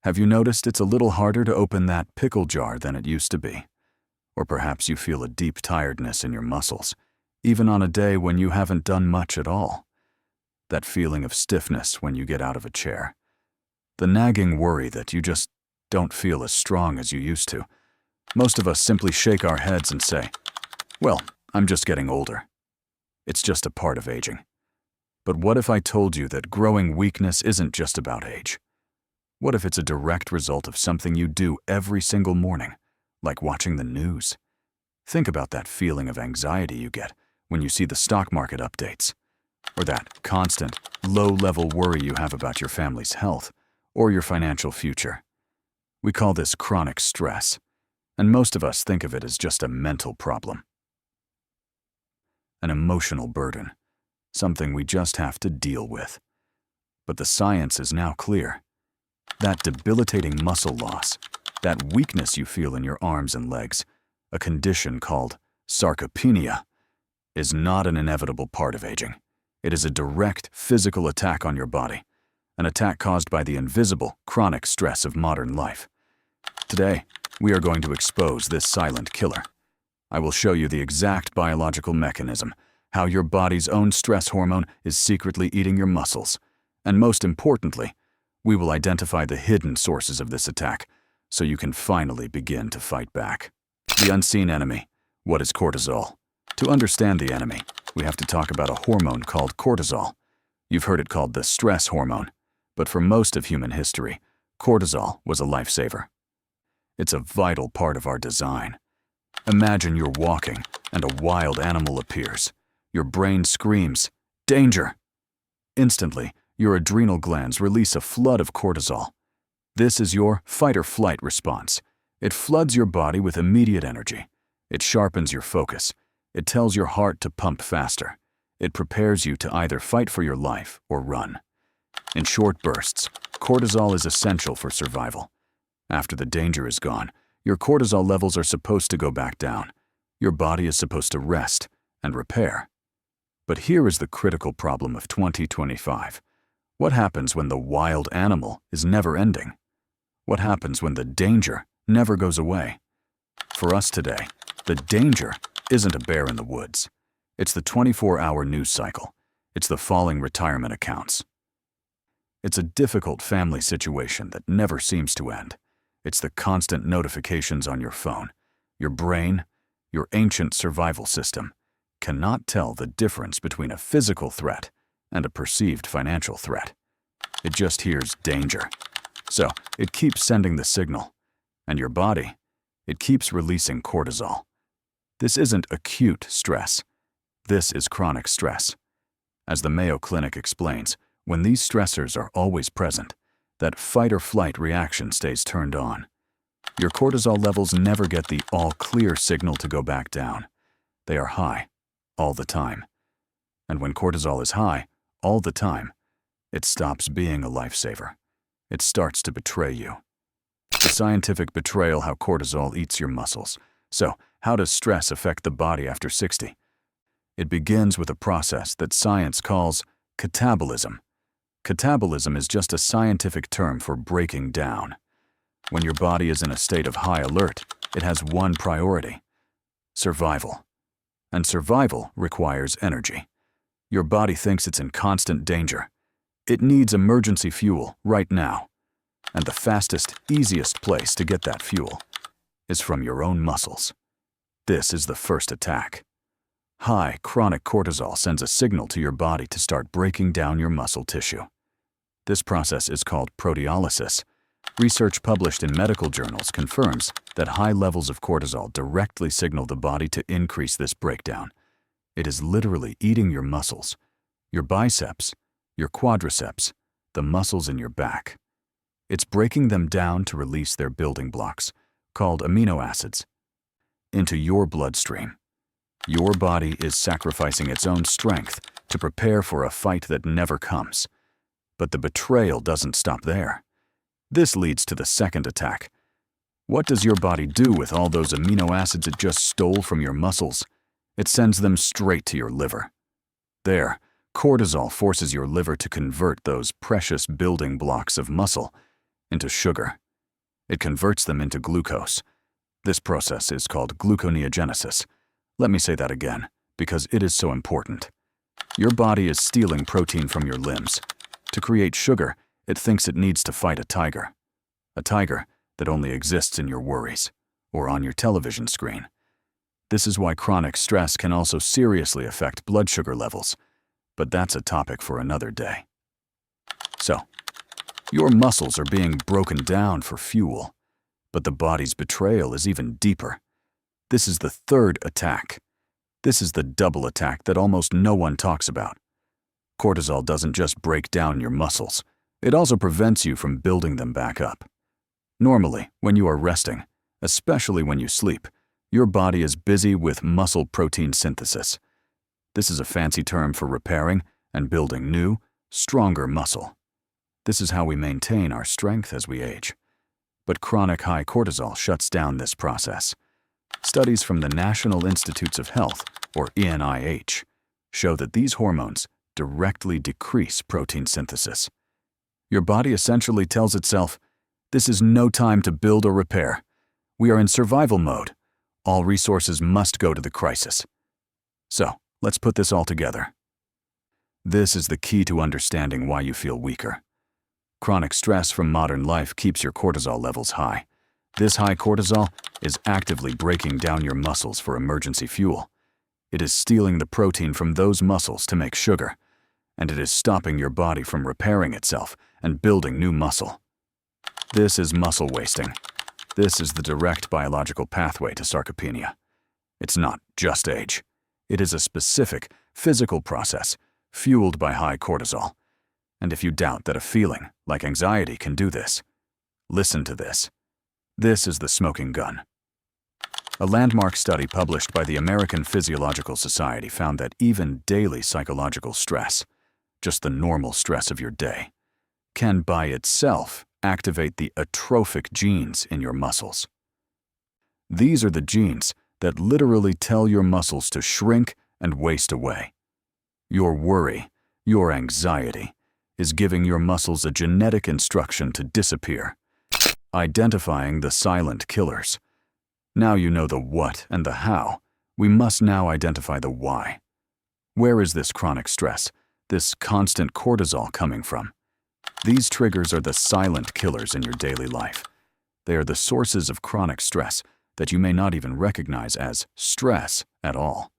Have you noticed it's a little harder to open that pickle jar than it used to be? Or perhaps you feel a deep tiredness in your muscles, even on a day when you haven't done much at all. That feeling of stiffness when you get out of a chair. The nagging worry that you just don't feel as strong as you used to. Most of us simply shake our heads and say, well, I'm just getting older. It's just a part of aging. But what if I told you that growing weakness isn't just about age? What if it's a direct result of something you do every single morning, like watching the news? Think about that feeling of anxiety you get when you see the stock market updates, or that constant, low-level worry you have about your family's health or your financial future. We call this chronic stress, and most of us think of it as just a mental problem. An emotional burden, something we just have to deal with. But the science is now clear. That debilitating muscle loss, that weakness you feel in your arms and legs, a condition called sarcopenia, is not an inevitable part of aging. It is a direct physical attack on your body, an attack caused by the invisible, chronic stress of modern life. Today, we are going to expose this silent killer. I will show you the exact biological mechanism, how your body's own stress hormone is secretly eating your muscles, and most importantly, we will identify the hidden sources of this attack so you can finally begin to fight back. The unseen enemy. What is cortisol? To understand the enemy, we have to talk about a hormone called cortisol. You've heard it called the stress hormone, but for most of human history, cortisol was a lifesaver. It's a vital part of our design. Imagine you're walking and a wild animal appears. Your brain screams, "Danger!" Instantly, your adrenal glands release a flood of cortisol. This is your fight-or-flight response. It floods your body with immediate energy. It sharpens your focus. It tells your heart to pump faster. It prepares you to either fight for your life or run. In short bursts, cortisol is essential for survival. After the danger is gone, your cortisol levels are supposed to go back down. Your body is supposed to rest and repair. But here is the critical problem of 2025. What happens when the wild animal is never ending? What happens when the danger never goes away? For us today, the danger isn't a bear in the woods. It's the 24-hour news cycle. It's the falling retirement accounts. It's a difficult family situation that never seems to end. It's the constant notifications on your phone. Your brain, your ancient survival system, cannot tell the difference between a physical threat and a perceived financial threat. It just hears danger. So it keeps sending the signal. And your body, it keeps releasing cortisol. This isn't acute stress. This is chronic stress. As the Mayo Clinic explains, when these stressors are always present, that fight-or-flight reaction stays turned on. Your cortisol levels never get the all-clear signal to go back down. They are high, all the time. And when cortisol is high, all the time, it stops being a lifesaver. It starts to betray you. The scientific betrayal how cortisol eats your muscles. So, how does stress affect the body after 60? It begins with a process that science calls catabolism. Catabolism is just a scientific term for breaking down. When your body is in a state of high alert, it has one priority: survival. And survival requires energy. Your body thinks it's in constant danger. It needs emergency fuel right now. And the fastest, easiest place to get that fuel is from your own muscles. This is the first attack. High, chronic cortisol sends a signal to your body to start breaking down your muscle tissue. This process is called proteolysis. Research published in medical journals confirms that high levels of cortisol directly signal the body to increase this breakdown. It is literally eating your muscles, your biceps, your quadriceps, the muscles in your back. It's breaking them down to release their building blocks, called amino acids, into your bloodstream. Your body is sacrificing its own strength to prepare for a fight that never comes. But the betrayal doesn't stop there. This leads to the second attack. What does your body do with all those amino acids it just stole from your muscles? It sends them straight to your liver. There, cortisol forces your liver to convert those precious building blocks of muscle into sugar. It converts them into glucose. This process is called gluconeogenesis. Let me say that again, because it is so important. Your body is stealing protein from your limbs. To create sugar, it thinks it needs to fight a tiger that only exists in your worries or on your television screen. This is why chronic stress can also seriously affect blood sugar levels, but that's a topic for another day. So, your muscles are being broken down for fuel, but the body's betrayal is even deeper. This is the third attack. This is the double attack that almost no one talks about. Cortisol doesn't just break down your muscles, it also prevents you from building them back up. Normally, when you are resting, especially when you sleep, your body is busy with muscle protein synthesis. This is a fancy term for repairing and building new, stronger muscle. This is how we maintain our strength as we age. But chronic high cortisol shuts down this process. Studies from the National Institutes of Health, or NIH, show that these hormones directly decrease protein synthesis. Your body essentially tells itself, this is no time to build or repair. We are in survival mode. All resources must go to the crisis. So, let's put this all together. This is the key to understanding why you feel weaker. Chronic stress from modern life keeps your cortisol levels high. This high cortisol is actively breaking down your muscles for emergency fuel. It is stealing the protein from those muscles to make sugar, and it is stopping your body from repairing itself and building new muscle. This is muscle wasting. This is the direct biological pathway to sarcopenia. It's not just age. It is a specific physical process fueled by high cortisol. And if you doubt that a feeling like anxiety can do this, listen to this. This is the smoking gun. A landmark study published by the American Physiological Society found that even daily psychological stress, just the normal stress of your day, can by itself activate the atrophic genes in your muscles. These are the genes that literally tell your muscles to shrink and waste away. Your worry, your anxiety, is giving your muscles a genetic instruction to disappear, identifying the silent killers. Now you know the what and the how. We must now identify the why. Where is this chronic stress, this constant cortisol coming from? These triggers are the silent killers in your daily life. They are the sources of chronic stress that you may not even recognize as stress at all.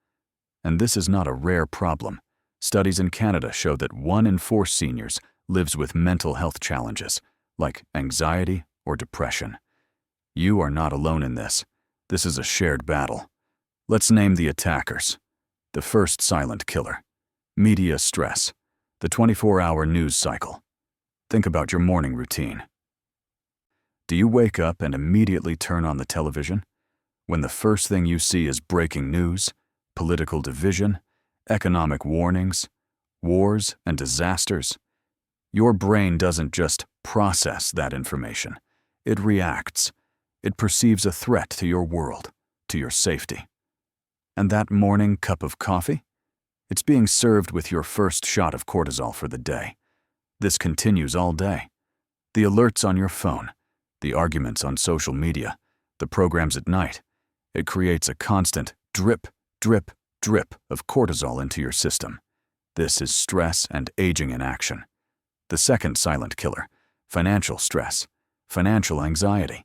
And this is not a rare problem. Studies in Canada show that 1 in 4 seniors lives with mental health challenges, like anxiety or depression. You are not alone in this. This is a shared battle. Let's name the attackers. The first silent killer. Media stress. The 24-hour news cycle. Think about your morning routine. Do you wake up and immediately turn on the television when the first thing you see is breaking news, political division, economic warnings, wars, and disasters? Your brain doesn't just process that information. It reacts. It perceives a threat to your world, to your safety. And that morning cup of coffee? It's being served with your first shot of cortisol for the day. This continues all day. The alerts on your phone, the arguments on social media, the programs at night. It creates a constant drip, drip, drip of cortisol into your system. This is stress and aging in action. The second silent killer, financial stress, financial anxiety.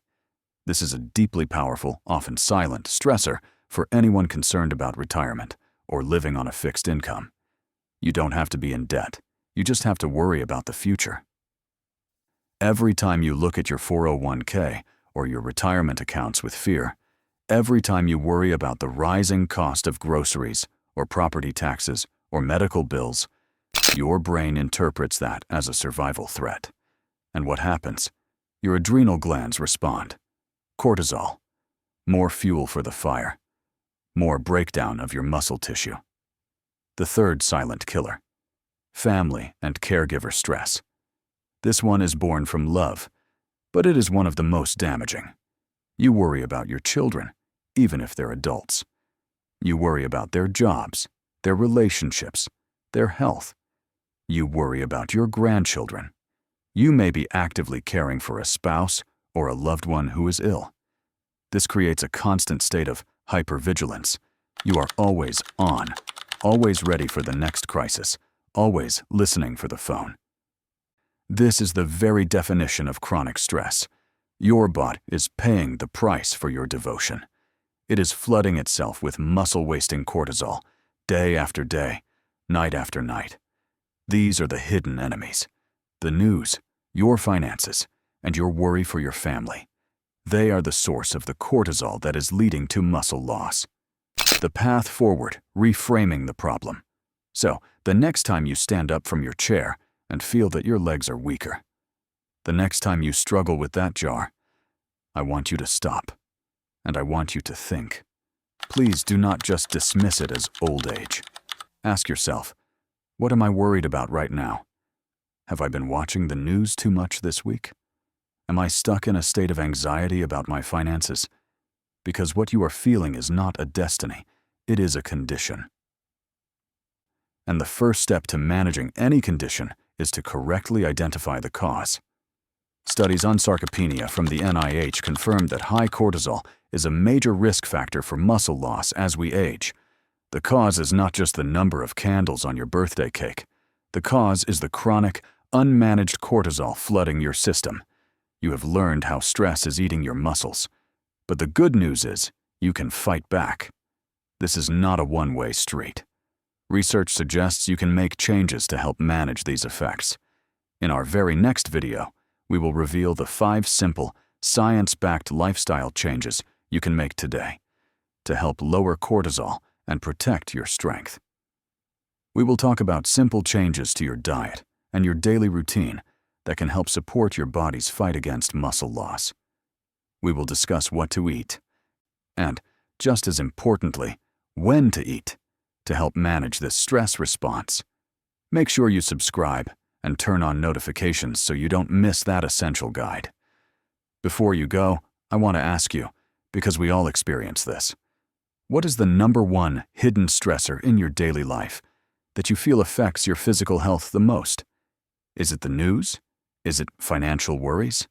This is a deeply powerful, often silent stressor for anyone concerned about retirement or living on a fixed income. You don't have to be in debt. You just have to worry about the future. Every time you look at your 401k or your retirement accounts with fear, every time you worry about the rising cost of groceries or property taxes or medical bills, your brain interprets that as a survival threat. And what happens? Your adrenal glands respond. Cortisol. More fuel for the fire. More breakdown of your muscle tissue. The third silent killer. Family and caregiver stress. This one is born from love, but it is one of the most damaging. You worry about your children, even if they're adults. You worry about their jobs, their relationships, their health. You worry about your grandchildren. You may be actively caring for a spouse or a loved one who is ill. This creates a constant state of hypervigilance. You are always on, always ready for the next crisis, always listening for the phone. This is the very definition of chronic stress. Your body is paying the price for your devotion. It is flooding itself with muscle-wasting cortisol, day after day, night after night. These are the hidden enemies. The news, your finances, and your worry for your family. They are the source of the cortisol that is leading to muscle loss. The path forward, reframing the problem. So, the next time you stand up from your chair and feel that your legs are weaker, the next time you struggle with that jar, I want you to stop, and I want you to think. Please do not just dismiss it as old age. Ask yourself, what am I worried about right now? Have I been watching the news too much this week? Am I stuck in a state of anxiety about my finances? Because what you are feeling is not a destiny, it is a condition. And the first step to managing any condition is to correctly identify the cause. Studies on sarcopenia from the NIH confirmed that high cortisol is a major risk factor for muscle loss as we age. The cause is not just the number of candles on your birthday cake. The cause is the chronic, unmanaged cortisol flooding your system. You have learned how stress is eating your muscles. But the good news is, you can fight back. This is not a one-way street. Research suggests you can make changes to help manage these effects. In our very next video, we will reveal the 5 simple, science-backed lifestyle changes you can make today to help lower cortisol and protect your strength. We will talk about simple changes to your diet and your daily routine that can help support your body's fight against muscle loss. We will discuss what to eat and, just as importantly, when to eat to help manage this stress response. Make sure you subscribe and turn on notifications so you don't miss that essential guide. Before you go, I want to ask you, because we all experience this, what is the #1 hidden stressor in your daily life that you feel affects your physical health the most? Is it the news? Is it financial worries?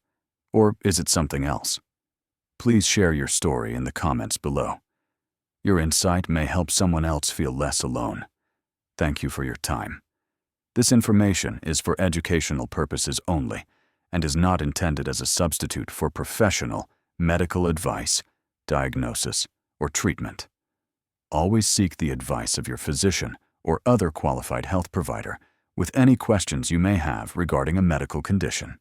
Or is it something else? Please share your story in the comments below. Your insight may help someone else feel less alone. Thank you for your time. This information is for educational purposes only and is not intended as a substitute for professional, medical advice, diagnosis, or treatment. Always seek the advice of your physician or other qualified health provider with any questions you may have regarding a medical condition.